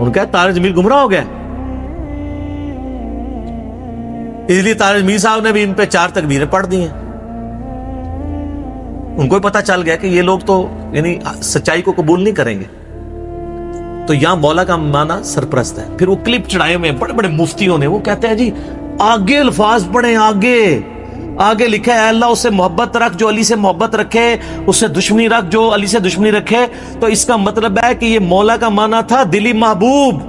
ان کا تارج میر گمراہ ہو گیا، اس لیے تارج میر صاحب نے بھی ان پہ 4 تکبیریں پڑھ دی ہیں. ان کو پتا چل گیا کہ یہ لوگ تو یعنی سچائی کو قبول نہیں کریں گے. تو یہاں مولا کا معنی سرپرست ہے. پھر وہ کلپ چڑھائے ہوئے بڑے بڑے مفتیوں نے، وہ کہتے ہیں جی آگے الفاظ پڑھیں، آگے لکھا ہے اللہ اس سے محبت رکھ جو علی سے محبت رکھے، اس سے دشمنی رکھ جو علی سے دشمنی رکھے. تو اس کا مطلب ہے کہ یہ مولا کا معنی تھا دلی محبوب.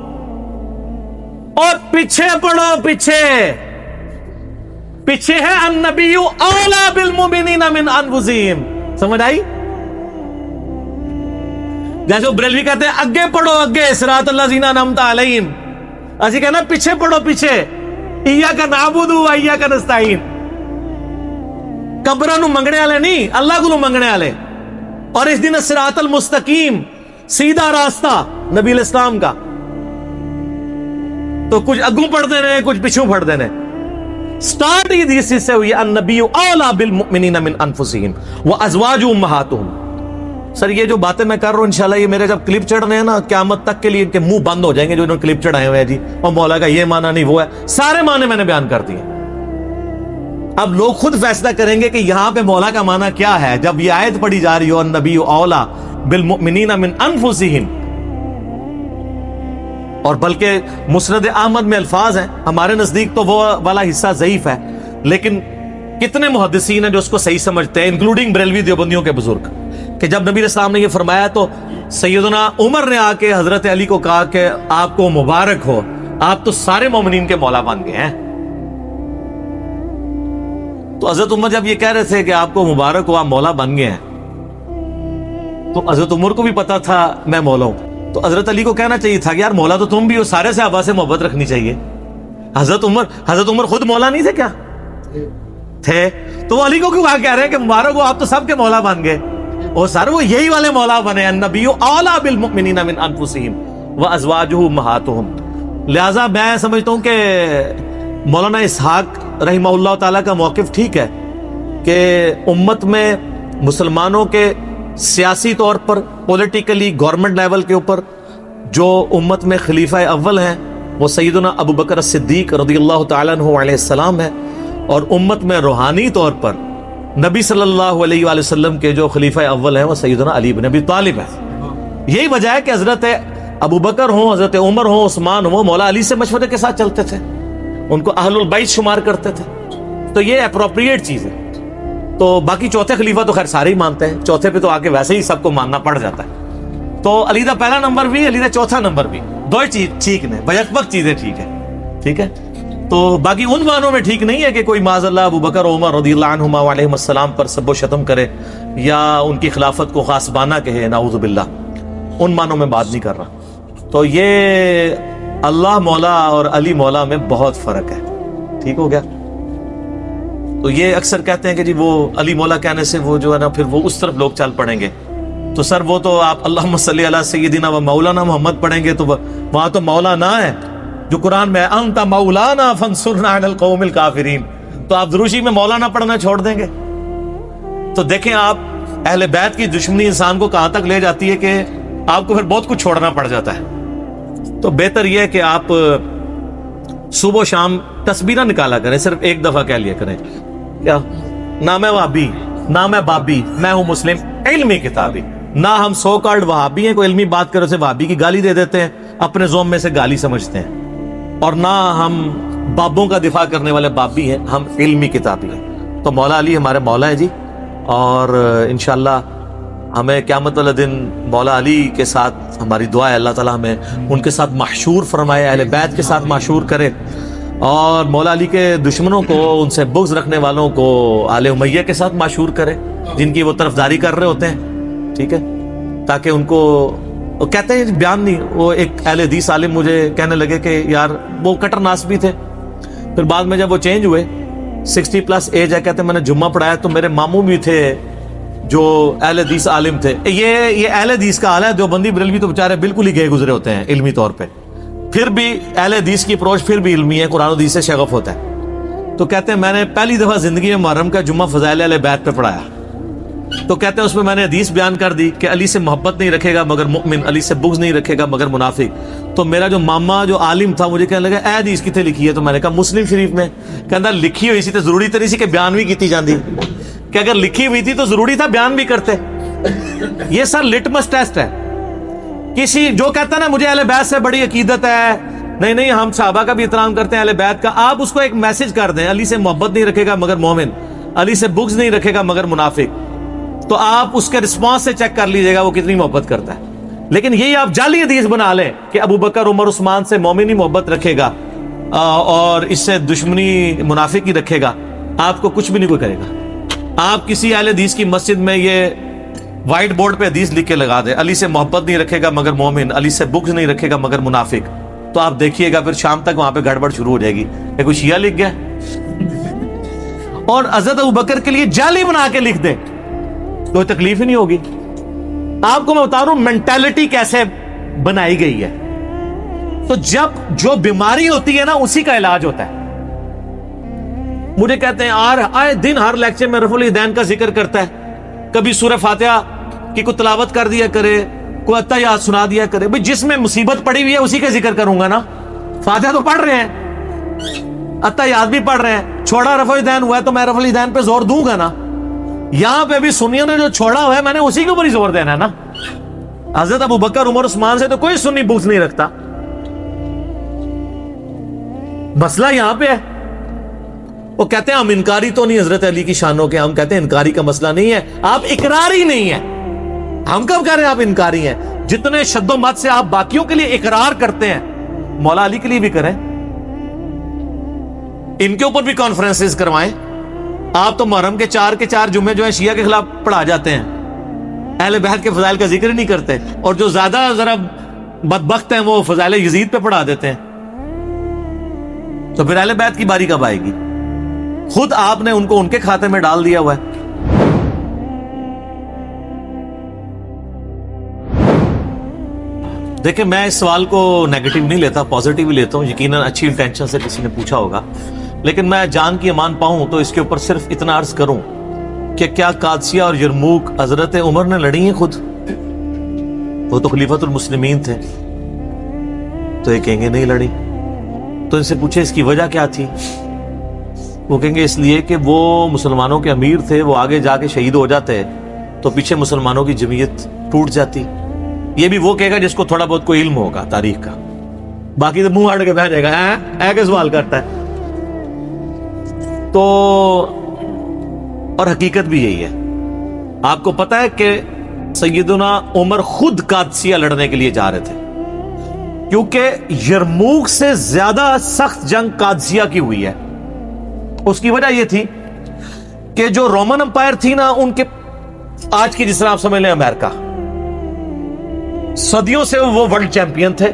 اور پیچھے پڑھو، پیچھے ہے النبی اولا بالمؤمنین من انفسہم. سمجھ آئی؟ جیسے وہ بریلوی کہتے ہیں اگے پڑھو، اگے صراط الذین انعمت علیہم، اسی کہنا پیچھے پڑھو، پیچھے ایاک نعبد و ایاک نستعین. قبراں نو منگنے والے نہیں، اللہ کو منگنے والے. اور اس دن صراط المستقیم، سیدھا راستہ نبی الاسلام کا. تو کچھ اگوں پڑھتے رہے، کچھ پچھوں پڑھتے رہے. سٹارٹ ہی اس سے ہوئی النبی اولا بالمؤمنین من انفسہم وازواجہ امہاتہم. سر یہ جو باتیں میں کر رہا ہوں انشاءاللہ یہ میرے جب کلپ چڑھ رہے ہیں نا قیامت تک کے لیے ان کے منہ بند ہو جائیں گے جو انہوں نے کلپ چڑھائے ہوئے ہیں جی اور مولا کا یہ معنی نہیں وہ ہے. سارے معنی میں نے بیان کر دیے. اب لوگ خود فیصلہ کریں گے کہ یہاں پہ مولا کا معنی کیا ہے. جب یہ آیت پڑھی جا رہی ہو النبی اولا بالمؤمنین من انفسہم، اور بلکہ مسند احمد میں الفاظ ہیں، ہمارے نزدیک تو وہ والا حصہ ضعیف ہے، لیکن کتنے محدثین ہیں جو اس کو صحیح سمجھتے ہیں انکلوڈنگ بریلوی دیوبندیوں کے بزرگ، کہ جب نبی اسلام نے یہ فرمایا تو سیدنا عمر نے آ کے حضرت علی کو کہا کہ آپ کو مبارک ہو، آپ تو سارے مومنین کے مولا بن گئے ہیں. تو حضرت عمر جب یہ کہہ رہے تھے کہ آپ کو مبارک ہو آپ مولا بن گئے ہیں، تو حضرت عمر کو بھی پتا تھا میں مولا ہوں. تو حضرت علی کو کہنا چاہیے تھا کہ یار مولا تو تم بھی ہو، سارے صحابہ سے محبت رکھنی چاہیے. حضرت عمر خود مولا نہیں تھے کیا؟ تھے. تو وہ علی کو کیوں کہہ رہے ہیں کہ مبارک ہو آپ تو سب کے مولا بن گئے؟ اور سر وہ یہی والے مولا بنے، النبی اولا بالمؤمنین من انفسہم وازواجہ امہاتہم. لہذا میں سمجھتا ہوں کہ مولانا اسحاق رحمہ اللہ تعالیٰ کا موقف ٹھیک ہے کہ امت میں مسلمانوں کے سیاسی طور پر پولیٹیکلی گورنمنٹ لیول کے اوپر جو امت میں خلیفہ اول ہیں وہ سیدنا ابو بکر الصدیق رضی اللہ تعالیٰ عنہ علیہ السلام ہے، اور امت میں روحانی طور پر نبی صلی اللہ علیہ وآلہ وسلم کے جو خلیفہ اول ہیں وہ سیدنا علی بن ابی طالب ہے. یہی وجہ ہے کہ حضرت ابو بکر ہوں، حضرت عمر ہوں، عثمان ہوں، مولا علی سے مشورے کے ساتھ چلتے تھے، ان کو اہل البیت شمار کرتے تھے. تو یہ اپروپریٹ چیز ہے. تو باقی چوتھے خلیفہ تو خیر سارے ہی مانتے ہیں، چوتھے پہ تو آگے ویسے ہی سب کو ماننا پڑ جاتا ہے. تو علی دا پہلا نمبر بھی، علی دا چوتھا نمبر بھی، دو ہی چیز ٹھیک نے، بیک وقت چیزیں ٹھیک ہے، ٹھیک ہے. تو باقی ان معنوں میں ٹھیک نہیں ہے کہ کوئی معاذ اللہ ابو بکر عمر رضی اللہ عنہما علیہم السلام پر سب و شتم کرے یا ان کی خلافت کو غاصبانہ کہے، نعوذ باللہ. ان معنوں میں بات نہیں کر رہا. تو یہ اللہ مولا اور علی مولا میں بہت فرق ہے. ٹھیک ہو گیا. تو یہ اکثر کہتے ہیں کہ جی وہ علی مولا کہنے سے وہ جو ہے نا پھر وہ اس طرف لوگ چل پڑیں گے. تو سر وہ تو آپ اللہم صلی علی سیدنا و مولانا محمد پڑھیں گے تو وہاں تو مولانا ہے جو قرآن میں انت مولانا فانصرنا علی القوم الکافرین. تو آپ دروشی میں مولانا پڑھنا چھوڑ دیں گے؟ تو دیکھیں آپ اہل بیت کی دشمنی انسان کو کہاں تک لے جاتی ہے کہ آپ کو پھر بہت کچھ چھوڑنا پڑ جاتا ہے. تو بہتر یہ ہے کہ آپ صبح و شام تسبیح نکالا کریں، صرف ایک دفعہ کہہ لیا کریں کیا نہ میں وہابی نہ میں بابی، میں ہوں مسلم علمی کتابی. نہ ہم سو کارڈ وہابی ہیں، کوئی علمی بات کرو سے وہابی کی گالی دے دیتے ہیں، اپنے زوم میں سے گالی سمجھتے ہیں. اور نہ ہم بابوں کا دفاع کرنے والے بابی ہیں، ہم علمی کتابی ہیں. تو مولا علی ہمارے مولا ہیں جی، اور انشاءاللہ ہمیں قیامت والے دن مولا علی کے ساتھ ہماری دعا ہے اللہ تعالیٰ ہمیں ان کے ساتھ محشور فرمائے، اہل بیت کے ساتھ محشور کرے، اور مولا علی کے دشمنوں کو، ان سے بغض رکھنے والوں کو آل امیہ کے ساتھ محشور کرے جن کی وہ طرفداری کر رہے ہوتے ہیں. ٹھیک ہے، تاکہ ان کو کہتے ہیں بیان نہیں. وہ ایک اہل حدیث عالم مجھے کہنے لگے کہ یار وہ کٹر ناس بھی تھے، پھر بعد میں جب وہ چینج ہوئے 60+ ایج ہے، کہتے ہیں میں نے جمعہ پڑھایا تو میرے ماموں بھی تھے جو اہل حدیث عالم تھے. یہ اہل حدیث کا حال ہے. دیوبندی بریلوی تو بیچارے بالکل ہی گئے گزرے ہوتے ہیں علمی طور پہ، پھر بھی اہل حدیث کی اپروچ پھر بھی علمی ہے، قرآن و حدیث سے شغف ہوتا ہے. تو کہتے ہیں میں نے پہلی دفعہ زندگی میں محرم کا جمعہ فضائل اہل بیت پہ پڑھایا. تو کہتے ہیں اس میں میں نے حدیث بیان کر دی کہ علی سے محبت نہیں رکھے گا مگر مؤمن، علی سے بغض نہیں رکھے گا مگر منافق۔ تو میرا جو ماما جو عالم تھا مجھے کہنے لگا اے حدیث کتنے لکھی ہے؟ تو میں نے کہا مسلم شریف میں۔ کہنا لکھی ہوئی سی تو ضروری تو نہیں سی کہ بیان بھی کیتی جاندی، کہ اگر لکھی ہوئی تھی تو ضروری تھا بیان بھی کرتے۔ یہ سر لٹمس ٹیسٹ ہے۔ کسی جو کہتا ہے نا مجھے اہل بیت سے بڑی عقیدت ہے، نہیں نہیں ہم صحابہ کا بھی احترام کرتے ہیں اہل بیت کا، آپ اس کو ایک میسج کر دیں علی سے محبت نہیں رکھے گا مگر مومن، علی سے بغض نہیں رکھے گا مگر منافق، تو آپ اس کے رسپانس سے چیک کر لیجئے گا وہ کتنی محبت کرتا ہے۔ لیکن یہی آپ جعلی حدیث بنا لیں کہ ابو بکر عمر عثمان سے مومن ہی محبت رکھے گا اور اس سے دشمنی منافق ہی رکھے گا، آپ کو کچھ بھی نہیں کوئی کرے گا۔ آپ کسی اہل حدیث کی مسجد میں یہ وائٹ بورڈ پہ حدیث لکھ کے لگا دیں علی سے محبت نہیں رکھے گا مگر مومن، علی سے بغض نہیں رکھے گا مگر منافق، تو آپ دیکھیے گا پھر شام تک وہاں پہ گڑبڑ شروع ہو جائے گی کہ کوئی شیعہ لکھ گیا۔ اور حضرت ابو بکر کے لیے جعلی بنا کے لکھ دیں، کوئی تکلیف ہی نہیں ہوگی۔ آپ کو میں بتا رہا ہوں مینٹالٹی کیسے بنائی گئی ہے۔ تو جب جو بیماری ہوتی ہے نا اسی کا علاج ہوتا ہے۔ مجھے کہتے ہیں آئے دن ہر لیکچر میں رفع الیدین کا ذکر کرتا ہے، کبھی سورہ فاتحہ کی کوئی تلاوت کر دیا کرے، کوئی اتحیات سنا دیا کرے۔ بھئی جس میں مصیبت پڑی ہوئی ہے اسی کا ذکر کروں گا نا، فاتحہ تو پڑھ رہے ہیں، اتحیات بھی پڑھ رہے ہیں، چھوڑا رفع الیدین ہوا ہے تو میں رفع الیدین پہ زور دوں گا نا۔ یہاں پہ بھی سنیوں نے جو چھوڑا ہوا ہے میں نے اسی کے اوپر ہی زور دینا ہے نا۔ حضرت ابو بکر عمر عثمان سے تو کوئی سنی بغض نہیں رکھتا، مسئلہ یہاں پہ ہے۔ وہ کہتے ہیں ہم انکاری تو نہیں حضرت علی کی شانوں کے، ہم کہتے ہیں انکاری کا مسئلہ نہیں ہے، آپ اقراری نہیں ہے۔ ہم کب کہہ رہے ہیں آپ انکاری ہیں؟ جتنے شد و مت سے آپ باقیوں کے لیے اقرار کرتے ہیں مولا علی کے لیے بھی کریں، ان کے اوپر بھی کانفرنسز کروائیں۔ آپ تو محرم کے چار جمعے جو ہیں شیعہ کے خلاف پڑھا جاتے ہیں، اہل بیت کے فضائل کا ذکر نہیں کرتے، اور جو زیادہ ذرا بدبخت ہیں وہ فضائل یزید پہ پڑھا دیتے ہیں۔ تو پھر اہل بیت کی باری کب آئے گی؟ خود آپ نے ان کو ان کے کھاتے میں ڈال دیا ہوا ہے۔ دیکھیں میں اس سوال کو نیگیٹو نہیں لیتا، پازیٹیو ہی لیتا ہوں، یقیناً اچھی انٹینشن سے کسی نے پوچھا ہوگا، لیکن میں جان کی امان پاؤں تو اس کے اوپر صرف اتنا عرض کروں کہ کیا قادسیہ اور یرموک حضرت عمر نے لڑی ہیں خود؟ وہ تو خلیفۃ المسلمین تھے، تو یہ کہیں گے نہیں لڑی۔ تو ان سے پوچھے اس کی وجہ کیا تھی؟ وہ کہیں گے اس لیے کہ وہ مسلمانوں کے امیر تھے، وہ آگے جا کے شہید ہو جاتے تو پیچھے مسلمانوں کی جمعیت ٹوٹ جاتی۔ یہ بھی وہ کہے گا جس کو تھوڑا بہت کوئی علم ہوگا تاریخ کا، باقی تو منہ ہٹ کے بیٹھ جائے گا اے کے سوال کرتا ہے۔ تو اور حقیقت بھی یہی ہے۔ آپ کو پتا ہے کہ سیدنا عمر خود قادسیہ لڑنے کے لیے جا رہے تھے، کیونکہ یرموک سے زیادہ سخت جنگ قادسیہ کی ہوئی ہے۔ اس کی وجہ یہ تھی کہ جو رومن امپائر تھی نا، ان کے آج کی جس طرح آپ سمجھ لیں امریکہ، صدیوں سے وہ ورلڈ چیمپئن تھے،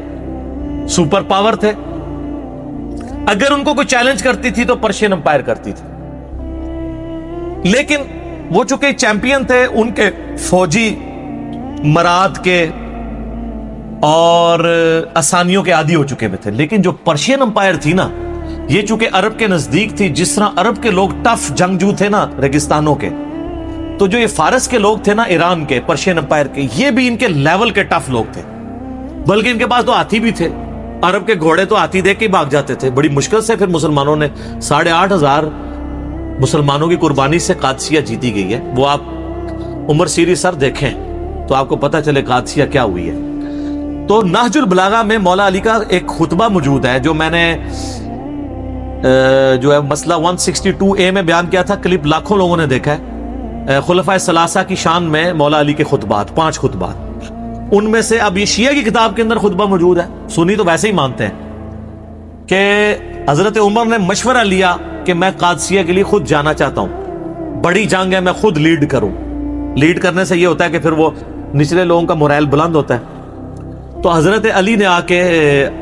سپر پاور تھے۔ اگر ان کو کوئی چیلنج کرتی تھی تو پرشین امپائر کرتی تھی، لیکن وہ چونکہ چیمپئن تھے، ان کے فوجی مراد کے اور آسانیوں کے عادی ہو چکے ہوئے تھے۔ لیکن جو پرشین امپائر تھی نا، یہ چونکہ عرب کے نزدیک تھی، جس طرح عرب کے لوگ ٹف جنگجو تھے نا ریگستانوں کے، تو جو یہ فارس کے لوگ تھے نا، ایران کے، پرشین امپائر کے، یہ بھی ان کے لیول کے ٹف لوگ تھے۔ بلکہ ان کے پاس تو ہاتھی بھی تھے، عرب کے گھوڑے تو ہاتھی دیکھ کے بھاگ جاتے تھے۔ بڑی مشکل سے پھر مسلمانوں نے 8,500 مسلمانوں کی قربانی سے قادسیہ جیتی گئی ہے۔ وہ آپ عمر سیریز سر دیکھیں تو آپ کو پتہ چلے قادسیہ کیا ہوئی ہے۔ تو نہج البلاغہ میں مولا علی کا ایک خطبہ موجود ہے جو میں نے جو ہے مسئلہ 162A میں بیان کیا تھا، کلپ لاکھوں لوگوں نے دیکھا ہے۔ خلفائے ثلاثہ کی شان میں مولا علی کے خطبات، 5 خطبات، ان میں سے اب یہ شیعہ کی کتاب کے اندر خطبہ موجود ہے۔ سنی تو ویسے ہی مانتے ہیں کہ حضرت عمر نے مشورہ لیا کہ میں قادسیہ کے لیے خود جانا چاہتا ہوں، بڑی جنگ ہے، میں خود لیڈ کروں۔ لیڈ کرنے سے یہ ہوتا ہے کہ پھر وہ نچلے لوگوں کا مورائل بلند ہوتا ہے۔ تو حضرت علی نے آ کے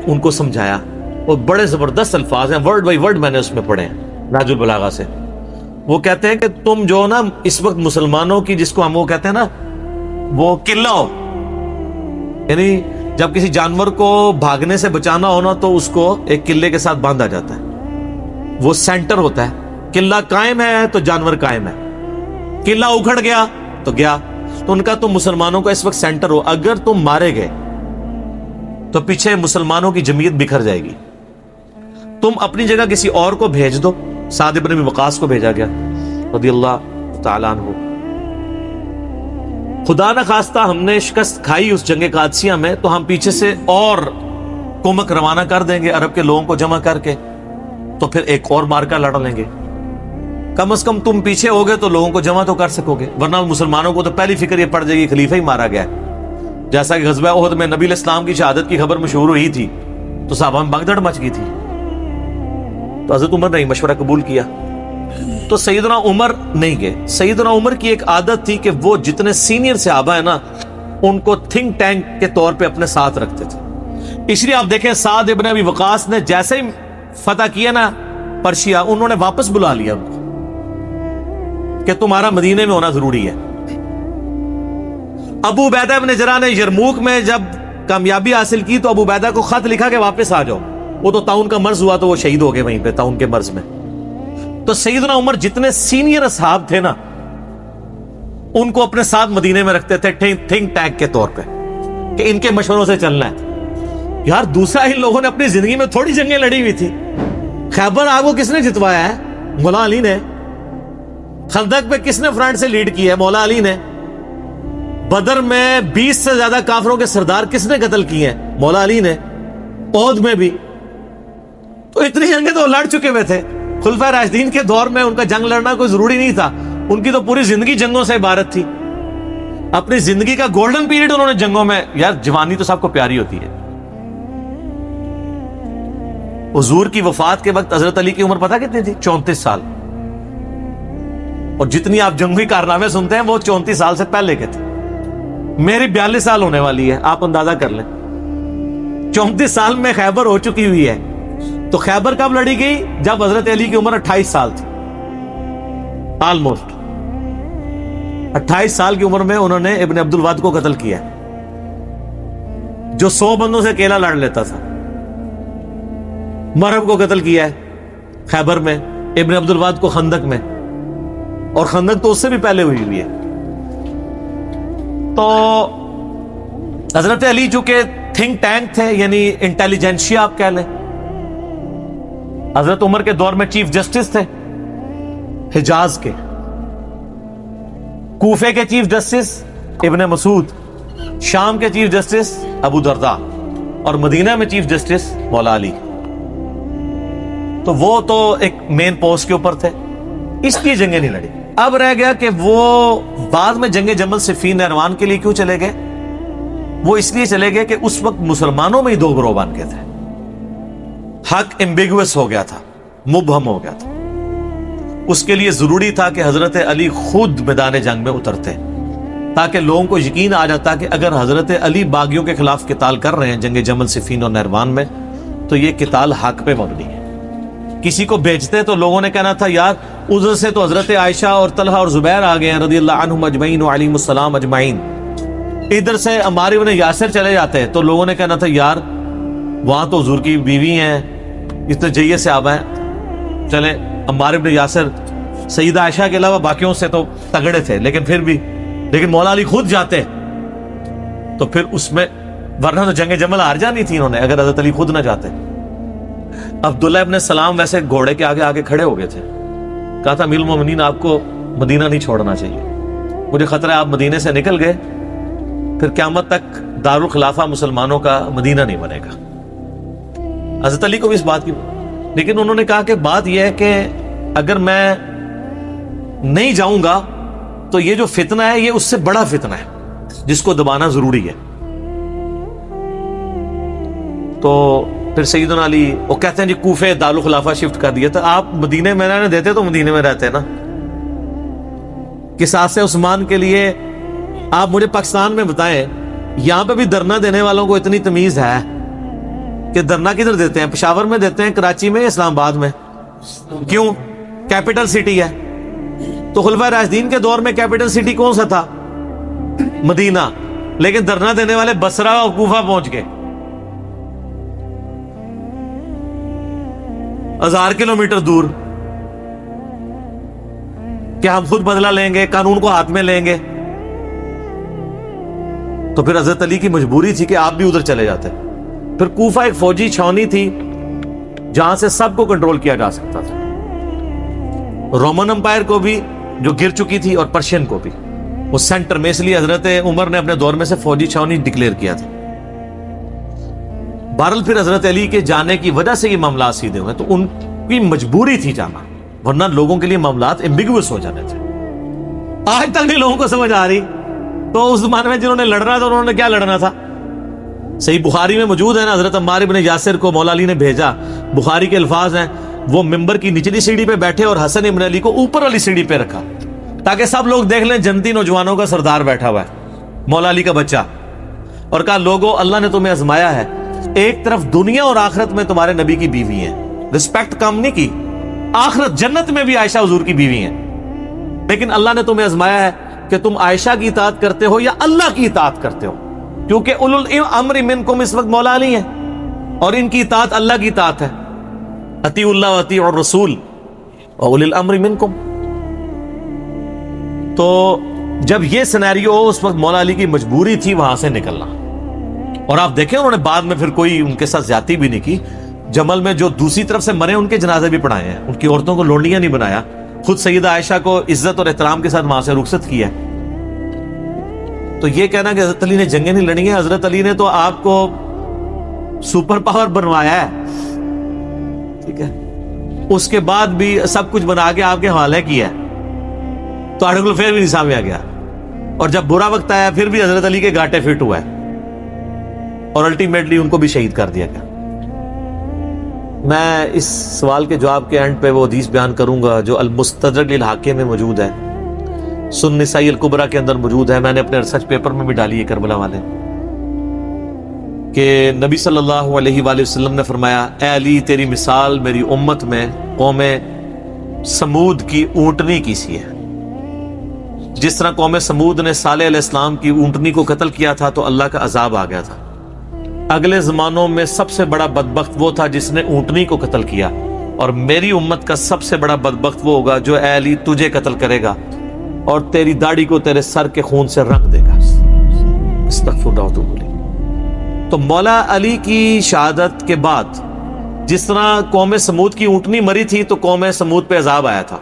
ان کو سمجھایا، اور بڑے زبردست الفاظ ہیں، ورڈ بائی ورڈ میں نے اس میں پڑھے ہیں نہج البلاغہ سے۔ وہ کہتے ہیں کہ تم جو نا اس وقت مسلمانوں کی، جس کو ہم وہ کہتے ہیں نا، وہ قلہ ہو، یعنی جب کسی جانور کو بھاگنے سے بچانا ہونا تو اس کو ایک قلعے کے ساتھ باندھا جاتا ہے، وہ سینٹر ہوتا ہے۔ قلعہ قائم ہے تو جانور قائم ہے، قلعہ اکھڑ گیا تو گیا تو ان کا تم مسلمانوں کا اس وقت سینٹر ہو، اگر تم مارے گئے تو پیچھے مسلمانوں کی جمعیت بکھر جائے گی، تم اپنی جگہ کسی اور کو بھیج دو۔ سعد ابن ابی وقاص کو بھیجا گیا رضی اللہ تعالیٰ عنہ۔ خدا نہ خواستہ ہم نے شکست کھائی اس جنگ قادسیہ میں تو ہم پیچھے سے اور کمک روانہ کر دیں گے عرب کے لوگوں کو جمع کر کے، تو پھر ایک اور مارکا لڑ لیں گے۔ کم از کم تم پیچھے ہو گئے تو لوگوں کو جمع تو کر سکو گے، ورنہ مسلمانوں کو تو پہلی فکر یہ پڑ جائے گی خلیفہ ہی مارا گیا ہے۔ جیسا کہ غزوہ احد میں نبی علیہ السلام کی شہادت کی خبر مشہور ہوئی تھی تو صحابہ میں بھگدڑ مچ گئی تھی، تو حضرت عمر نے مشورہ قبول کیا، تو سیدنا عمر نہیں گئے۔ سیدنا عمر کی ایک عادت تھی کہ وہ جتنے سینئر صحابہ ہیں نا ان کو تھنک ٹینک کے طور پہ اپنے ساتھ رکھتے تھے۔ اس لیے آپ دیکھیں سعد ابن ابی وقاص نے جیسے ہی فتح کیا نا پرشیا، انہوں نے واپس بلا لیا ان کو کہ تمہارا مدینے میں ہونا ضروری ہے۔ ابو عبیدہ ابن جراح نے یرموک میں جب کامیابی حاصل کی تو ابو عبیدہ کو خط لکھا کہ واپس آ جاؤ، وہ تو طاعون کا مرض ہوا تو وہ شہید ہو گئے وہیں پہ طاعون کے مرض میں۔ تو سیدنا عمر جتنے سینئر اصحاب تھے نا ان کو اپنے ساتھ مدینے میں رکھتے تھے تھنک ٹینک کے طور پہ کہ ان کے مشوروں سے چلنا ہے۔ یار دوسرا ان لوگوں نے اپنی زندگی میں تھوڑی جنگیں لڑی ہوئی تھی۔ خیبر آپ کو کس نے جتوایا ہے؟ مولا علی نے۔ خندق پہ کس نے فرنٹ سے لیڈ کی ہے؟ مولا علی نے۔ بدر میں 20 سے زیادہ کافروں کے سردار کس نے قتل کیے ہیں؟ مولا علی نے۔ احد میں بھی۔ تو اتنی جنگیں تو لڑ چکے ہوئے تھے۔ خلفائے راشدین کے دور میں ان کا جنگ لڑنا کوئی ضروری نہیں تھا، ان کی تو پوری زندگی جنگوں سے عبارت تھی۔ اپنی زندگی کا گولڈن پیریڈ انہوں نے جنگوں میں، یار جوانی تو سب کو پیاری ہوتی ہے۔ حضور کی وفات کے وقت حضرت علی کی عمر پتہ کتنی تھی؟ 34 سال۔ اور جتنی آپ جنگی کارنامے سنتے ہیں وہ 34 سال سے پہلے کے تھے۔ میری 42 سال ہونے والی ہے، آپ اندازہ کر لیں۔ 34 سال میں خیبر ہو چکی ہوئی ہے۔ تو خیبر کب لڑی گئی؟ جب حضرت علی کی عمر 28 سال تھی، آلموسٹ 28 سال کی عمر میں انہوں نے ابن عبد الود کو قتل کیا جو 100 بندوں سے اکیلا لڑ لیتا تھا۔ مرہب کو قتل کیا ہے خیبر میں، ابن عبد الود کو خندق میں، اور خندق تو اس سے بھی پہلے ہوئی ہوئی ہے۔ تو حضرت علی چونکہ تھنک ٹینک تھے، یعنی انٹیلیجنشیا آپ کہہ لیں۔ حضرت عمر کے دور میں چیف جسٹس تھے حجاز کے، کوفے کے چیف جسٹس ابن مسعود، شام کے چیف جسٹس ابو درداء، اور مدینہ میں چیف جسٹس مولا علی۔ تو وہ تو ایک مین پوسٹ کے اوپر تھے، اس لیے جنگیں نہیں لڑی۔ اب رہ گیا کہ وہ بعد میں جنگ جمل صفین نہروان کے لیے کیوں چلے گئے؟ وہ اس لیے چلے گئے کہ اس وقت مسلمانوں میں ہی دو گروہ بن گئے تھے، حق ایمبیگوس ہو گیا تھا، مبہم ہو گیا تھا۔ اس کے لیے ضروری تھا کہ حضرت علی خود میدان جنگ میں اترتے تاکہ لوگوں کو یقین آ جاتا کہ اگر حضرت علی باغیوں کے خلاف قتال کر رہے ہیں جنگ جمل صفین اور نہروان میں تو یہ قتال حق پہ مبنی ہے۔ کسی کو بیچتے تو لوگوں نے کہنا تھا یار ادھر سے تو حضرت عائشہ اور طلحہ اور زبیر آ گئے ہیں رضی اللہ عنہم اجمعین وعلیہم السلام اجمعین، ادھر سے عمار ابن یاسر چلے جاتے ہیں تو لوگوں نے کہنا تھا یار وہاں تو حضور کی بیوی ہیں، اتنے جیے سے آبا ہیں، چلیں عمار ابن یاسر سیدہ عائشہ کے علاوہ باقیوں سے تو تگڑے تھے لیکن مولا علی خود جاتے تو پھر اس میں، ورنہ تو جنگ جمل ہار جانی تھی انہوں نے اگر حضرت علی خود نہ جاتے۔ عبداللہ ابن سلام ویسے گھوڑے کے آگے آگے کھڑے ہو گئے تھے، کہا تھا امیر المومنین آپ کو مدینہ نہیں چھوڑنا چاہیے، مجھے خطرہ ہے آپ مدینے سے نکل گئے پھر قیامت تک دارالخلافہ مسلمانوں کا مدینہ نہیں بنے گا۔ حضرت علی کو بھی اس بات کی، لیکن انہوں نے کہا کہ بات یہ ہے کہ اگر میں نہیں جاؤں گا تو یہ جو فتنہ ہے یہ اس سے بڑا فتنہ ہے جس کو دبانا ضروری ہے۔ تو پھر سیدنا علی وہ کہتے ہیں جی کوفے دارالخلافہ شفٹ کر دیا تھا، آپ مدینے میں رہنے دیتے تو مدینے میں رہتے نا۔ قصاص عثمان کے لیے آپ مجھے پاکستان میں بتائیں یہاں پہ بھی دھرنا دینے والوں کو اتنی تمیز ہے کہ دھرنا کدھر دیتے ہیں؟ پشاور میں دیتے ہیں، کراچی میں، اسلام آباد میں؟ کیوں؟ کیپٹل سٹی ہے۔ تو خلفائے راشدین کے دور میں کیپٹل سٹی کون سا تھا؟ مدینہ، لیکن دھرنا دینے والے بصرہ اور کوفہ پہنچ گئے، 1000 کلومیٹر دور، کہ ہم خود بدلہ لیں گے، قانون کو ہاتھ میں لیں گے۔ تو پھر حضرت علی کی مجبوری تھی کہ آپ بھی ادھر چلے جاتے. پھر کوفہ ایک فوجی چھاونی تھی جہاں سے سب کو کنٹرول کیا جا سکتا تھا, رومن امپائر کو بھی جو گر چکی تھی اور پرشین کو بھی, وہ سینٹر میں. اس لیے حضرت عمر نے اپنے دور میں سے فوجی چھاونی ڈکلیئر کیا تھا. بہرحال پھر حضرت علی کے جانے کی وجہ سے یہ معاملات سیدھے ہوئے, تو ان کی مجبوری تھی جانا, ورنہ لوگوں کے لیے معاملات ایمبیگوس ہو جانے تھے. آج تک نہیں لوگوں کو سمجھ آ رہی. تو اس زمانے میں جنہوں نے لڑنا تھا انہوں نے کیا لڑنا تھا؟ صحیح بخاری میں موجود ہے نا, حضرت عمار بن یاسر کو مولا علی نے بھیجا. بخاری کے الفاظ ہیں, وہ ممبر کی نچلی سیڑھی پہ بیٹھے اور حسن ابن علی کو اوپر والی سیڑھی پہ رکھا تاکہ سب لوگ دیکھ لیں جنتی نوجوانوں کا سردار بیٹھا ہوا ہے, مولا علی کا بچہ. اور کہا لوگو اللہ نے تمہیں آزمایا ہے, ایک طرف دنیا اور آخرت میں تمہارے نبی کی بیوی ہیں, رسپیکٹ کم نہیں کی, آخرت جنت میں بھی عائشہ حضور کی بیوی ہیں, لیکن اللہ نے تمہیں آزمایا ہے کہ تم عائشہ کی اطاعت کرتے ہو یا اللہ کی اطاعت کرتے ہو, کیونکہ اولو الامر منکم اس وقت مولا علی ہیں اور ان کی اطاعت اللہ کی اطاعت ہے. اطیعوا اللہ واطیعوا الرسول واولی الامر منکم. تو جب یہ سینیریو ہو, اس وقت مولا علی کی مجبوری تھی وہاں سے نکلنا. اور آپ دیکھیں انہوں نے بعد میں پھر کوئی ان کے ساتھ زیادتی بھی نہیں کی. جمل میں جو دوسری طرف سے مرے ان کے جنازے بھی پڑھائے ہیں, ان کی عورتوں کو لونڈیاں نہیں بنایا, خود سیدہ عائشہ کو عزت اور احترام کے ساتھ وہاں سے رخصت کیا. تو یہ کہنا کہ حضرت علی نے جنگیں نہیں لڑی ہیں, حضرت علی نے تو آپ کو سپر پاور بنوایا ہے, ٹھیک ہے, اس کے بعد بھی سب کچھ بنا کے آپ کے حوالے کیا ہے. تو آرٹیکل پھر بھی نہیں سامنے آ گیا, اور جب برا وقت آیا پھر بھی حضرت علی کے گھاٹے فٹ ہوا ہے, اور الٹیمیٹلی ان کو بھی شہید کر دیا گیا. میں اس سوال کے جواب کے اینڈ پہ وہ حدیث بیان کروں گا جو المستدرک للحاکم میں موجود ہے, سنن نسائی الکبریٰ کے اندر موجود ہے. میں نے اپنے ریسرچ پیپر میں بھی ڈالی ہے کربلا والے, کہ نبی صلی اللہ علیہ وآلہ وسلم نے فرمایا, اے علی تیری مثال میری امت میں قوم سمود کی اونٹنی کی سی ہے. جس طرح قوم سمود نے صالح علیہ السلام کی اونٹنی کو قتل کیا تھا تو اللہ کا عذاب آ گیا تھا. اگلے زمانوں میں سب سے بڑا بدبخت وہ تھا جس نے اونٹنی کو قتل کیا, اور میری امت کا سب سے بڑا بدبخت وہ ہوگا جو اے علی تجھے قتل کرے گا اور تیری داڑھی کو تیرے سر کے خون سے رنگ دے گا. استغفر اللہ واتوب الیہ. تو مولا علی کی شہادت کے بعد جس طرح قوم سمود کی اونٹنی مری تھی تو قوم سمود پہ عذاب آیا تھا,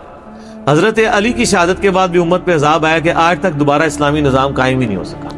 حضرت علی کی شہادت کے بعد بھی امت پہ عذاب آیا کہ آج تک دوبارہ اسلامی نظام قائم ہی نہیں ہو سکا.